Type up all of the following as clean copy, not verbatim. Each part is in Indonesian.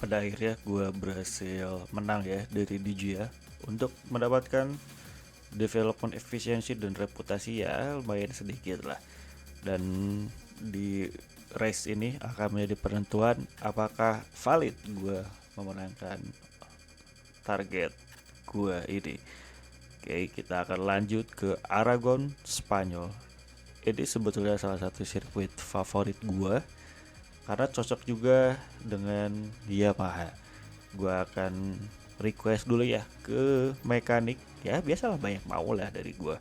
pada akhirnya gue berhasil menang ya dari DJ ya untuk mendapatkan development efisiensi dan reputasi ya lumayan sedikit lah. Dan di race ini akan menjadi penentuan apakah valid gue memenangkan target gue ini. Oke, kita akan lanjut ke Aragon, Spanyol. Ini sebetulnya salah satu sirkuit favorit gue karena cocok juga dengan Yamaha. Gue akan request dulu ya ke mekanik, ya biasalah banyak mau lah dari gue.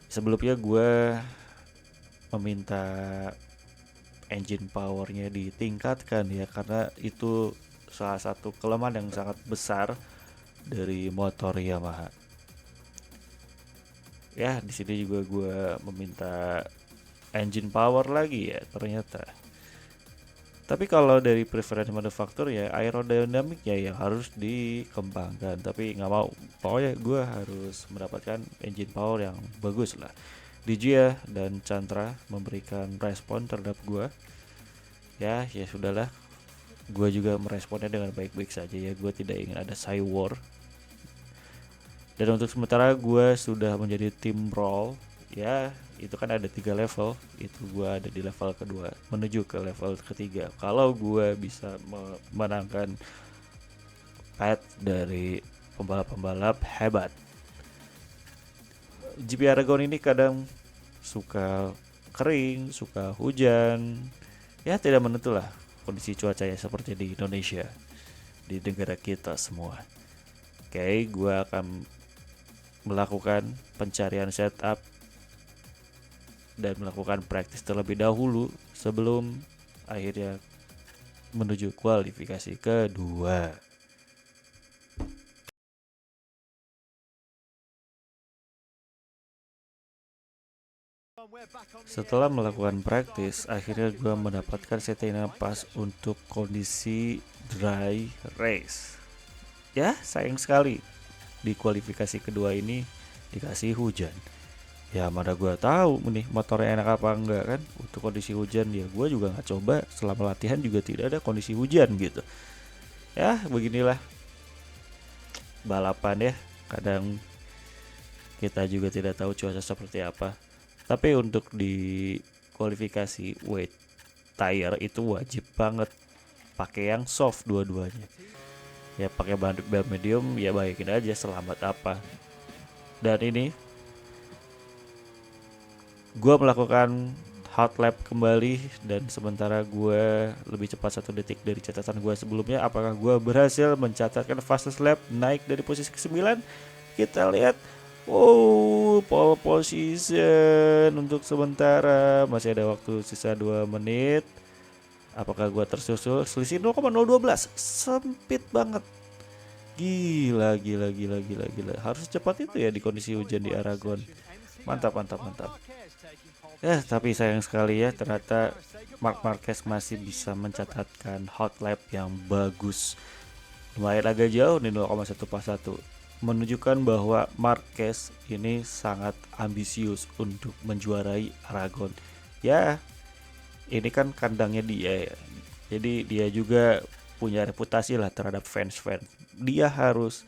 Sebelumnya gue meminta engine powernya ditingkatkan ya, karena itu salah satu kelemahan yang sangat besar dari motor Yamaha. Ya di sini juga gue meminta engine power lagi ya ternyata. Tapi kalau dari preference manufaktur ya aerodinamiknya yang harus dikembangkan. Tapi nggak mau, pokoknya gue harus mendapatkan engine power yang bagus lah. Dijia dan Chandra memberikan respon terhadap gue. Ya sudahlah. Gue juga meresponnya dengan baik-baik saja ya. Gue tidak ingin ada side war. Dan untuk sementara gue sudah menjadi tim roll. Ya itu kan ada 3 level, itu gue ada di level kedua menuju ke level ketiga. Kalau gue bisa memenangkan pet dari pembalap-pembalap hebat. GP Aragon ini kadang suka kering, suka hujan, ya tidak menentu lah kondisi cuacanya seperti di Indonesia, di negara kita semua. Oke, gue akan melakukan pencarian setup dan melakukan praktis terlebih dahulu sebelum akhirnya menuju kualifikasi kedua. Setelah melakukan praktis, akhirnya gue mendapatkan setting yang pas untuk kondisi dry race. Ya, sayang sekali di kualifikasi kedua ini dikasih hujan. Ya mana gue tahu nih motornya enak apa enggak kan. Untuk kondisi hujan ya gue juga nggak coba, selama latihan juga tidak ada kondisi hujan gitu. Ya beginilah balapan ya, kadang kita juga tidak tahu cuaca seperti apa. Tapi untuk di kualifikasi wet tire itu wajib banget pakai yang soft dua-duanya. Ya pakai ban medium ya baikin aja, selamat apa. Dan ini gue melakukan hot lap kembali dan sementara gue lebih cepat 1 detik dari catatan gue sebelumnya. Apakah gue berhasil mencatatkan fastest lap naik dari posisi ke-9? Kita lihat. Wow, pole position untuk sementara. Masih ada waktu sisa 2 menit. Apakah gue tersusul? Selisih 0,012. Sempit banget. Gila. Harus cepat itu ya di kondisi hujan di Aragon. Mantap. Ya, tapi sayang sekali ya, ternyata Marc Marquez masih bisa mencatatkan hot lap yang bagus. Lumayan agak jauh nih 0,141. Menunjukkan bahwa Marquez ini sangat ambisius untuk menjuarai Aragon. Ya, ini kan kandangnya dia ya. Jadi dia juga punya reputasi lah terhadap fans-fans. Dia harus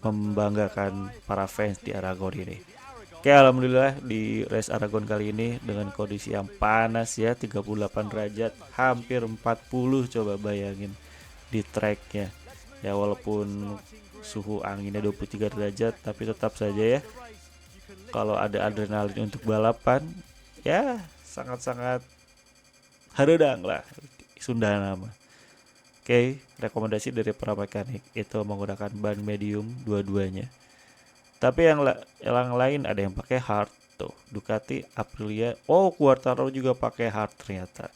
membanggakan para fans di Aragon ini. Oke, alhamdulillah di race Aragon kali ini dengan kondisi yang panas ya, 38 derajat, hampir 40, coba bayangin di tracknya. Ya walaupun suhu anginnya 23 derajat, tapi tetap saja ya kalau ada adrenalin untuk balapan ya sangat-sangat haredang lah Sunda nama. Oke, rekomendasi dari para mekanik itu menggunakan ban medium dua-duanya. Tapi yang lain ada yang pakai hard tuh, Ducati, Aprilia, Quartaro juga pakai hard ternyata.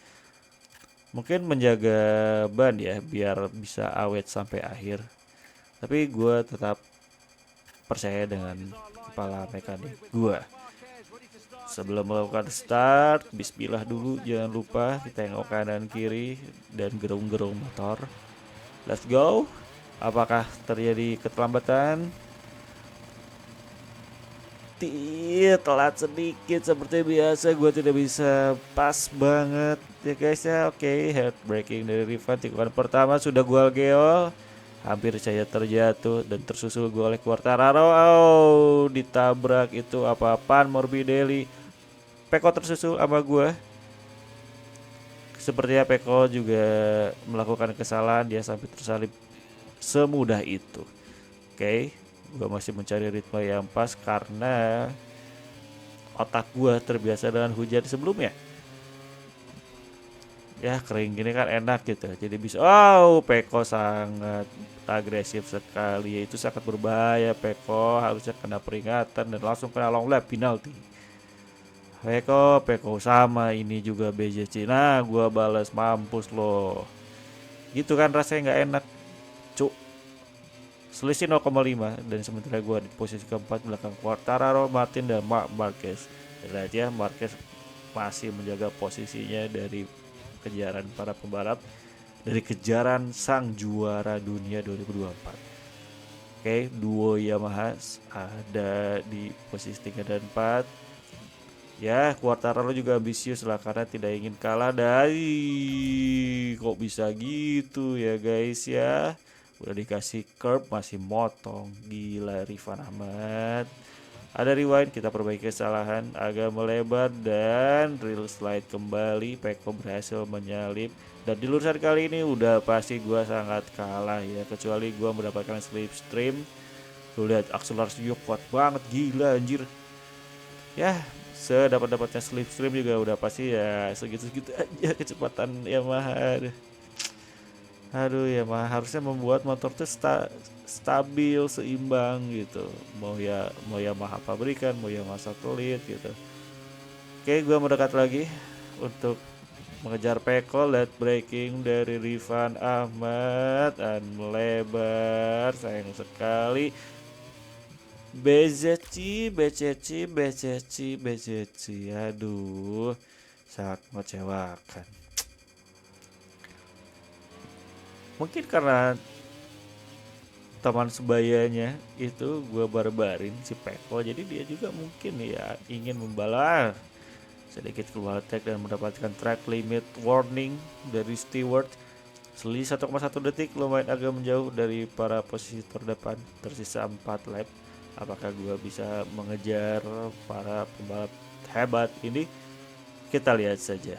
Mungkin menjaga ban ya biar bisa awet sampai akhir. Tapi gue tetap percaya dengan kepala mekanik gue. Sebelum melakukan start, bismillah dulu, jangan lupa kita tengok kanan kiri dan gerung-gerung motor. Let's go. Apakah terjadi keterlambatan? telat sedikit seperti biasa, gue tidak bisa pas banget ya guys ya. Oke, heartbreaking dari Rifan. Tikungan pertama sudah gol geol, hampir saya terjatuh dan tersusul gue oleh Quartararo. Oh, ditabrak itu apa-apaan Morbidelli. Peko tersusul sama gue. Sepertinya Peko juga melakukan kesalahan, dia sampai tersalip semudah itu. Oke, gue masih mencari ritme yang pas karena otak gue terbiasa dengan hujan sebelumnya. Ya kering gini kan enak gitu, jadi bisa. Oh, Peko sangat agresif sekali, itu sangat berbahaya. Peko harusnya kena peringatan dan langsung kena long lap penalti. Peko sama ini juga BJC. Nah, gua balas, mampus lo. Gitu kan rasanya nggak enak, cuk. Selisih 0,5 dan sementara gua di posisi keempat belakang Quartararo, Martin dan Mark Marquez. Lihat ya, Marquez masih menjaga posisinya dari kejaran para pembalap, dari kejaran sang juara dunia 2024. Oke, duo Yamaha ada di posisi 3 dan 4. Ya, Quartararo juga ambisius lah karena tidak ingin kalah dari, kok bisa gitu ya guys ya. Udah dikasih curb masih motong, gila Rifan Ahmad. Ada rewind, kita perbaiki kesalahan, agak melebar dan real slide kembali. Peko berhasil menyalip dan di lurusan kali ini udah pasti gua sangat kalah ya, kecuali gua mendapatkan slipstream. Tuh lihat akselerasinya kuat banget, gila anjir. Ya, sedapat-dapatnya slipstream juga udah pasti ya segitu-segitu aja kecepatan Yamaha. Aduh, Yamaha harusnya membuat motor tuh stabil, seimbang gitu. Mau Yamaha pabrikan, mau Yamaha satelit gitu. Oke, gua mendekat lagi untuk mengejar Peko. Late braking dari Rifan Ahmad dan melebar, sayang sekali. BCC, aduh, sangat mengecewakan. Mungkin karena teman sebayanya itu gue barbarin si Peko, jadi dia juga mungkin ya ingin membalas sedikit keluar track dan mendapatkan track limit warning dari steward. Selisih 1,1 detik, lumayan agak menjauh dari para posisi terdepan, tersisa 4 lap. Apakah gue bisa mengejar para pembalap hebat ini? Kita lihat saja.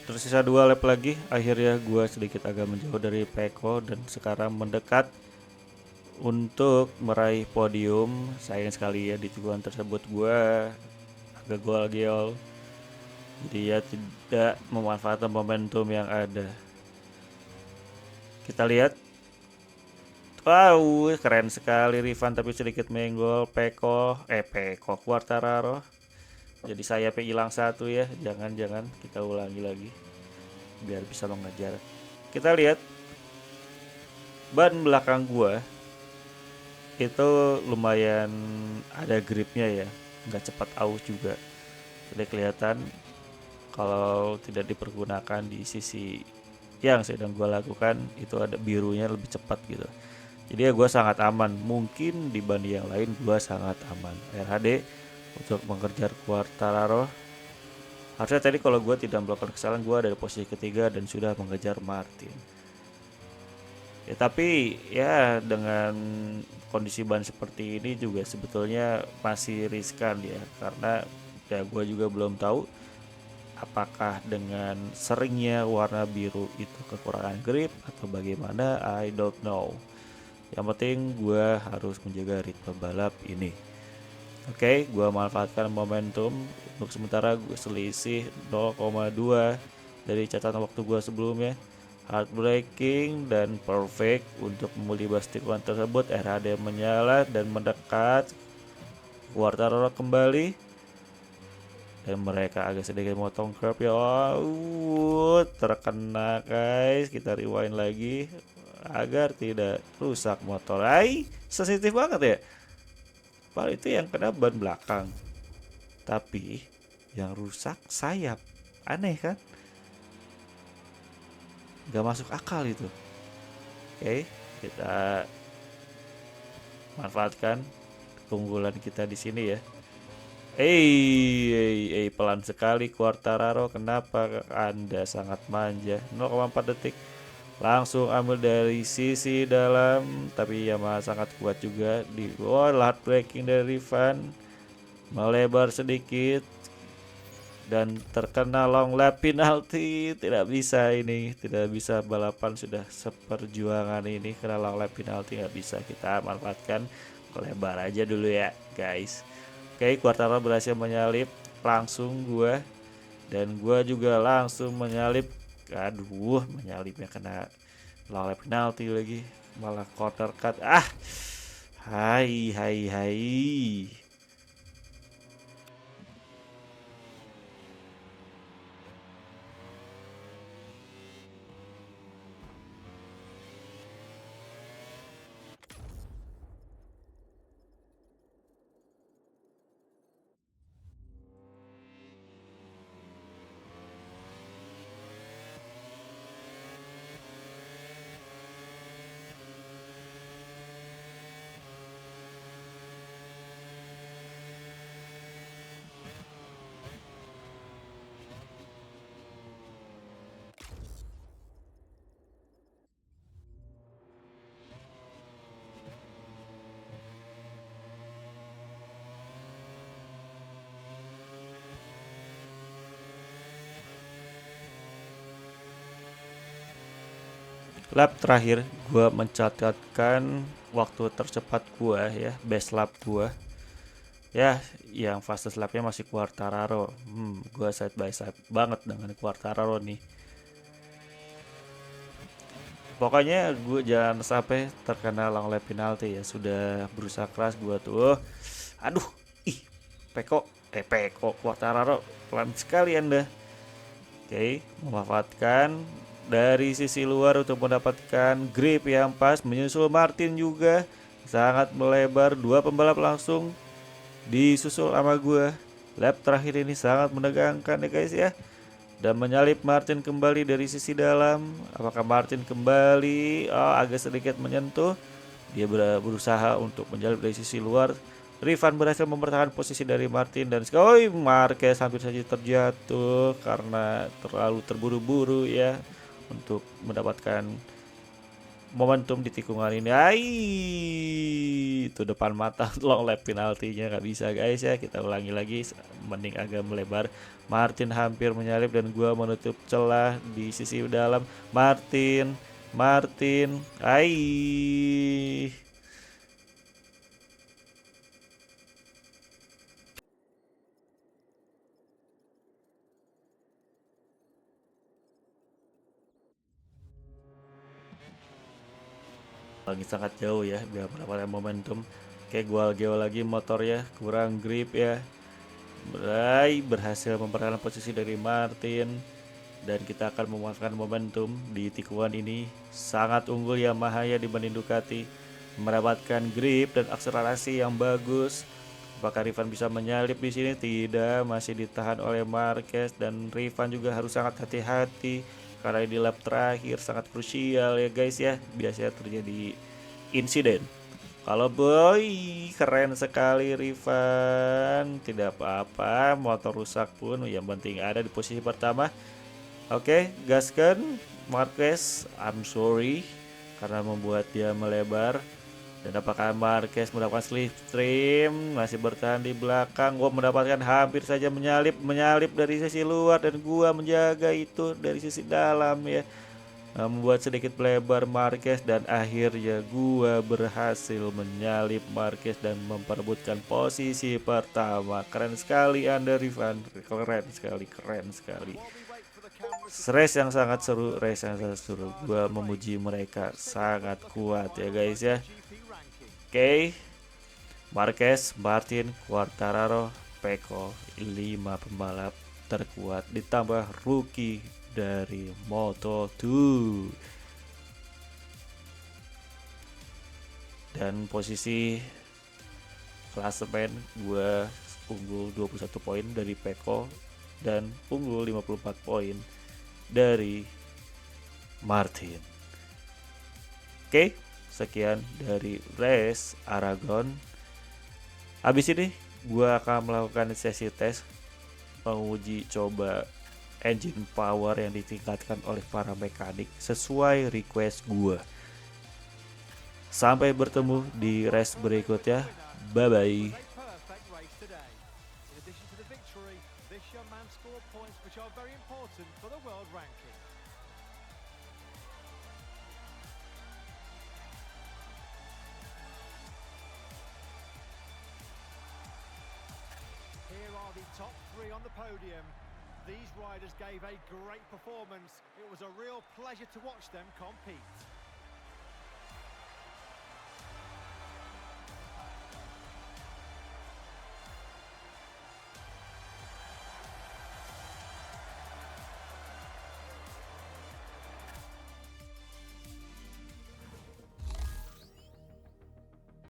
Tersisa 2 lap lagi. Akhirnya gue sedikit agak menjauh dari Peko dan sekarang mendekat untuk meraih podium. Sayang sekali ya di tikungan tersebut gue agak gol-gol. Jadi ya tidak memanfaatkan momentum yang ada. Kita lihat. Wow, keren sekali Rifan tapi sedikit menggol Peko Quartararo. Jadi sayapnya hilang satu ya. Jangan kita ulangi lagi biar bisa mengejar. Kita lihat ban belakang gua itu lumayan ada gripnya ya, nggak cepat aus juga. Jadi kelihatan kalau tidak dipergunakan di sisi yang sedang gua lakukan itu ada birunya lebih cepat gitu. Jadi ya gue sangat aman. Mungkin dibanding yang lain gue sangat aman. RHD untuk mengejar Quartararo. Harusnya tadi kalau gue tidak melakukan kesalahan gue ada di posisi ketiga dan sudah mengejar Martin. Ya tapi ya dengan kondisi ban seperti ini juga sebetulnya masih riskan ya. Karena ya gue juga belum tahu apakah dengan seringnya warna biru itu kekurangan grip atau bagaimana, I don't know. Yang penting gue harus menjaga ritme balap ini. Oke, gue manfaatkan momentum. Untuk sementara gue selisih 0,2 dari catatan waktu gue sebelumnya. Hard braking dan perfect untuk melibas tikungan tersebut. RHD menyala dan mendekat. Quartararo kembali. Dan mereka agak sedikit motong curb ya. Terkena guys. Kita rewind lagi agar tidak rusak motor. Sensitif banget ya. Padahal itu yang kena ban belakang, tapi yang rusak sayap. Aneh kan? Gak masuk akal itu. Oke, kita manfaatkan keunggulan kita di sini ya. Pelan sekali Quartararo. Kenapa Anda sangat manja? 0,4 detik. Langsung ambil dari sisi dalam, tapi Yamaha sangat kuat juga di hard braking dari Rifan melebar sedikit dan terkena long lap penalty. Tidak bisa ini, tidak bisa balapan sudah seperjuangan ini kena long lap penalty, nggak bisa kita manfaatkan. Lebar aja dulu ya guys. Oke, Quartararo berhasil menyalip langsung gua dan gua juga langsung menyalip. Aduh, menyalipnya kena long lap penalty lagi, malah corner cut. Hai. Lap terakhir gua mencatatkan waktu tercepat gua ya, best lap gua. Ya, yang fastest lapnya masih Quartararo. Gua side by side banget dengan Quartararo nih. Pokoknya gue jangan sampai terkena long lap penalty ya. Sudah berusaha keras gua tuh. Aduh, Peko Quartararo pelan sekali Anda. Oke, memanfaatkan dari sisi luar untuk mendapatkan grip yang pas. Menyusul Martin juga sangat melebar. Dua pembalap langsung disusul sama gue. Lap terakhir ini sangat menegangkan ya guys ya. Dan menyalip Martin kembali dari sisi dalam. Apakah Martin kembali? Agak sedikit menyentuh. Dia berusaha untuk menyalip dari sisi luar. Rifan berhasil mempertahankan posisi dari Martin dan Marquez hampir saja terjatuh karena terlalu terburu-buru ya untuk mendapatkan momentum di tikungan ini. Ai, itu depan mata long lap penaltinya nggak bisa guys ya. Kita ulangi lagi, mending agak melebar. Martin hampir menyalip dan gua menutup celah di sisi dalam. Martin, Martin, ai. Lagi sangat jauh ya biar mendapatkan momentum. Kayak gua lagi motor ya, kurang grip ya. Berhasil mempertahankan posisi dari Martin dan kita akan memanfaatkan momentum di tikungan ini. Sangat unggul Yamaha ya dibanding Ducati, mendapatkan grip dan akselerasi yang bagus. Apakah Rifan bisa menyalip di sini? Tidak, masih ditahan oleh Marquez dan Rifan juga harus sangat hati-hati karena di lap terakhir sangat krusial ya guys ya. Biasanya terjadi insiden. Kalau boy, keren sekali Rifan. Tidak apa-apa, motor rusak pun yang penting ada di posisi pertama. Oke, gaskan Marquez. I'm sorry karena membuat dia melebar. Dan apakah Marquez mendapatkan slipstream? Masih bertahan di belakang. Gua mendapatkan hampir saja menyalip dari sisi luar dan gua menjaga itu dari sisi dalam ya. Membuat sedikit melebar Marquez dan akhirnya gua berhasil menyalip Marquez dan memperebutkan posisi pertama. Keren sekali Anda Rifan, keren sekali, keren sekali. Race yang sangat seru, race yang sangat seru. Gua memuji mereka sangat kuat ya guys ya. Oke, Marquez, Martin, Quartararo, Pecco, 5 pembalap terkuat ditambah rookie dari Moto2. Dan posisi klasemen gue unggul 21 poin dari Pecco dan unggul 54 poin dari Martin. Oke, sekian dari race Aragon. Habis ini gue akan melakukan sesi tes menguji coba engine power yang ditingkatkan oleh para mekanik sesuai request gue. Sampai bertemu di race berikutnya. Bye bye. Here are the top three on the podium. These riders gave a great performance. It was a real pleasure to watch them compete.